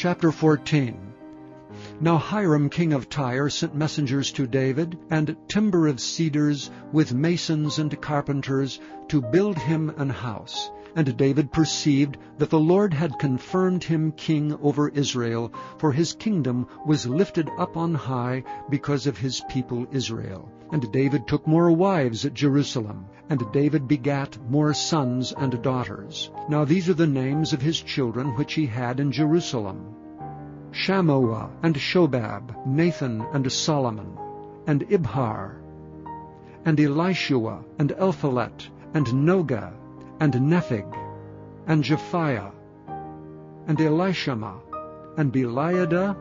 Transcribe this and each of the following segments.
Chapter 14. Now Hiram king of Tyre sent messengers to David, and timber of cedars, with masons and carpenters, to build him an house. And David perceived that the Lord had confirmed him king over Israel, for his kingdom was lifted up on high because of his people Israel. And David took more wives at Jerusalem, and David begat more sons and daughters. Now these are the names of his children which he had in Jerusalem: Shammua and Shobab, Nathan and Solomon, and Ibhar, and Elishua, and Elphalet, and Noga, and Nepheg, and Japhiah, and Elishama, and Beliada,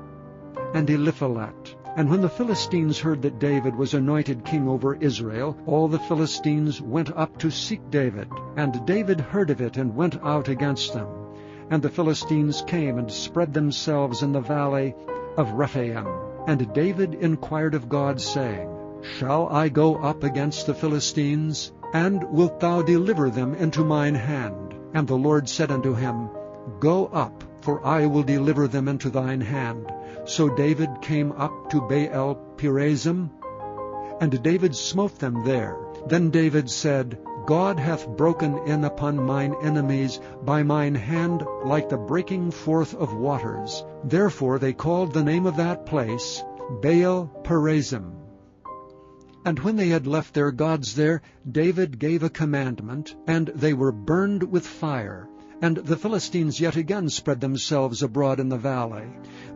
and Eliphalet. And when the Philistines heard that David was anointed king over Israel, all the Philistines went up to seek David. And David heard of it, and went out against them. And the Philistines came and spread themselves in the valley of Rephaim. And David inquired of God, saying, Shall I go up against the Philistines? And wilt thou deliver them into mine hand? And the Lord said unto him, Go up, for I will deliver them into thine hand. So David came up to Baal Perazim, and David smote them there. Then David said, God hath broken in upon mine enemies by mine hand like the breaking forth of waters. Therefore they called the name of that place Baal Perazim. And when they had left their gods there, David gave a commandment, and they were burned with fire. And the Philistines yet again spread themselves abroad in the valley.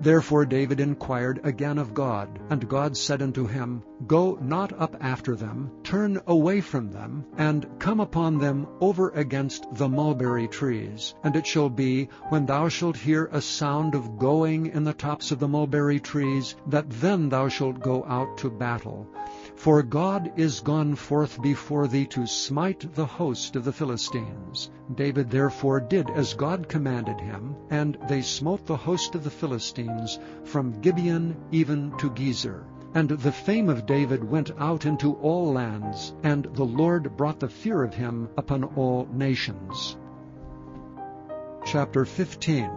Therefore David inquired again of God. And God said unto him, Go not up after them, turn away from them, and come upon them over against the mulberry trees. And it shall be, when thou shalt hear a sound of going in the tops of the mulberry trees, that then thou shalt go out to battle. For God is gone forth before thee to smite the host of the Philistines. David therefore did as God commanded him, and they smote the host of the Philistines from Gibeon even to Gezer. And the fame of David went out into all lands, and the Lord brought the fear of him upon all nations. Chapter 15.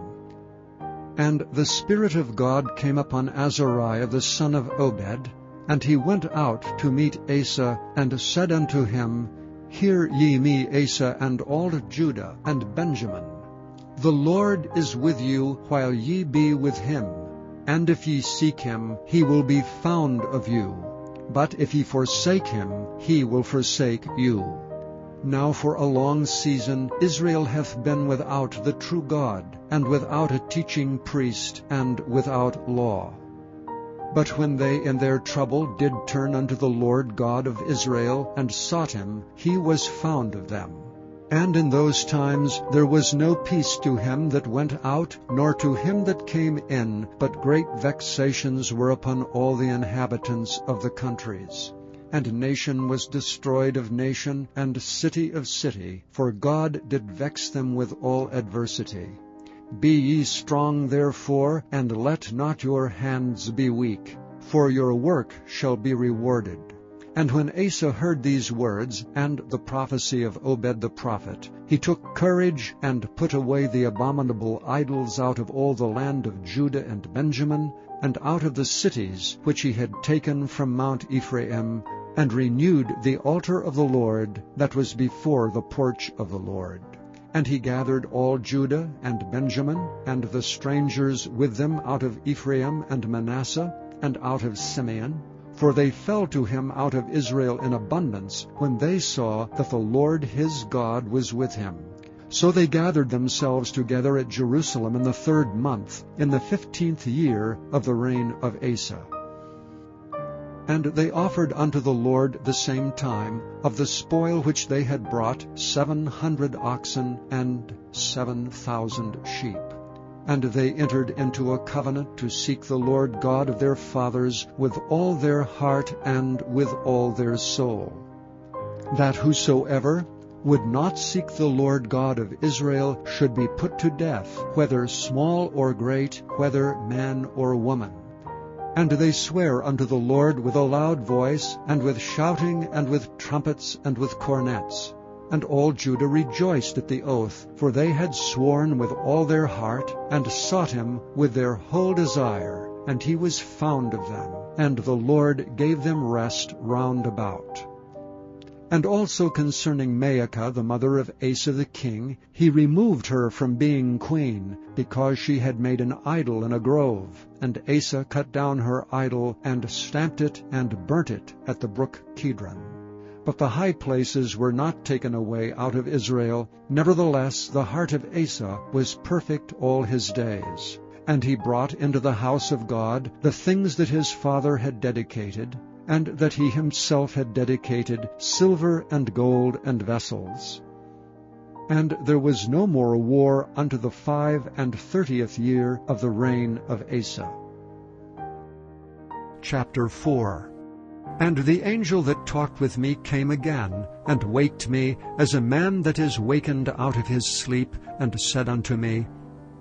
And the Spirit of God came upon Azariah the son of Obed, and he went out to meet Asa, and said unto him, Hear ye me, Asa, and all Judah and Benjamin. The Lord is with you while ye be with him, and if ye seek him, he will be found of you. But if ye forsake him, he will forsake you. Now for a long season Israel hath been without the true God, and without a teaching priest, and without law. But when they in their trouble did turn unto the Lord God of Israel, and sought him, he was found of them. And in those times there was no peace to him that went out, nor to him that came in, but great vexations were upon all the inhabitants of the countries. And nation was destroyed of nation, and city of city, for God did vex them with all adversity. Be ye strong therefore, and let not your hands be weak, for your work shall be rewarded. And when Asa heard these words, and the prophecy of Obed the prophet, he took courage, and put away the abominable idols out of all the land of Judah and Benjamin, and out of the cities which he had taken from Mount Ephraim, and renewed the altar of the Lord that was before the porch of the Lord. And he gathered all Judah and Benjamin, and the strangers with them out of Ephraim and Manasseh, and out of Simeon, for they fell to him out of Israel in abundance, when they saw that the Lord his God was with him. So they gathered themselves together at Jerusalem in the 3rd month, in the 15th year of the reign of Asa. And they offered unto the Lord the same time of the spoil which they had brought 700 oxen and 7,000 sheep. And they entered into a covenant to seek the Lord God of their fathers with all their heart and with all their soul, that whosoever would not seek the Lord God of Israel should be put to death, whether small or great, whether man or woman. And they swear unto the Lord with a loud voice, and with shouting, and with trumpets, and with cornets. And all Judah rejoiced at the oath, for they had sworn with all their heart, and sought him with their whole desire, and he was found of them, and the Lord gave them rest round about. And also concerning Maacah, the mother of Asa the king, he removed her from being queen, because she had made an idol in a grove. And Asa cut down her idol, and stamped it, and burnt it at the brook Kidron. But the high places were not taken away out of Israel. Nevertheless the heart of Asa was perfect all his days. And he brought into the house of God the things that his father had dedicated, and that he himself had dedicated, silver and gold and vessels. And there was no more war unto the 35th year of the reign of Asa. Chapter 4. And the angel that talked with me came again, and waked me, as a man that is wakened out of his sleep, and said unto me,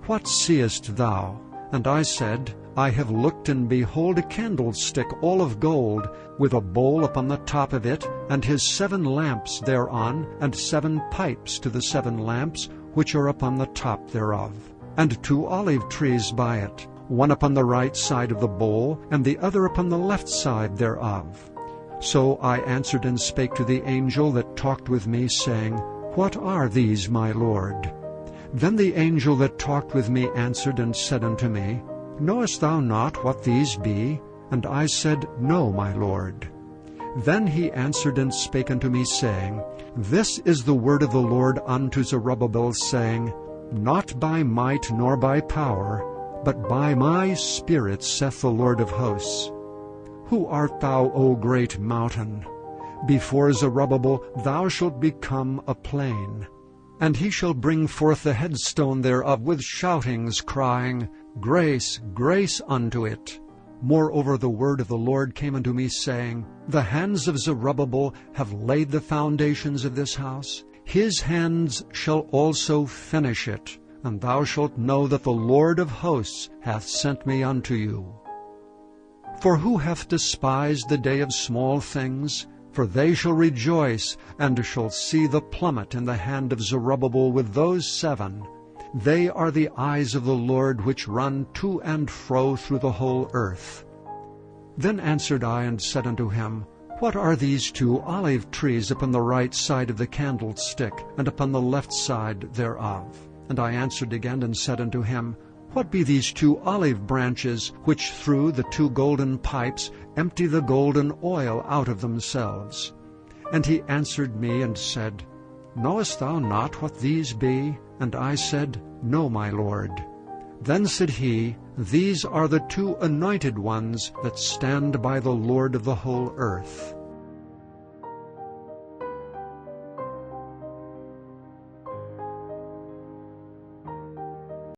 What seest thou? And I said, I have looked, and behold a candlestick all of gold, with a bowl upon the top of it, and his 7 lamps thereon, and 7 pipes to the 7 lamps, which are upon the top thereof, and 2 olive trees by it, one upon the right side of the bowl, and the other upon the left side thereof. So I answered and spake to the angel that talked with me, saying, What are these, my Lord? Then the angel that talked with me answered and said unto me, Knowest thou not what these be? And I said, No, my Lord. Then he answered and spake unto me, saying, This is the word of the Lord unto Zerubbabel, saying, Not by might nor by power, but by my Spirit, saith the Lord of hosts. Who art thou, O great mountain? Before Zerubbabel thou shalt become a plain. And he shall bring forth the headstone thereof with shoutings, crying, Grace, grace unto it. Moreover the word of the Lord came unto me, saying, The hands of Zerubbabel have laid the foundations of this house. His hands shall also finish it. And thou shalt know that the Lord of hosts hath sent me unto you. For who hath despised the day of small things? For they shall rejoice, and shall see the plummet in the hand of Zerubbabel with those 7. They are the eyes of the Lord, which run to and fro through the whole earth. Then answered I and said unto him, What are these 2 olive trees upon the right side of the candlestick, and upon the left side thereof? And I answered again and said unto him, What be these 2 olive branches, which through the 2 golden pipes empty the golden oil out of themselves? And he answered me and said, Knowest thou not what these be? And I said, No, my Lord. Then said he, These are the 2 anointed ones that stand by the Lord of the whole earth.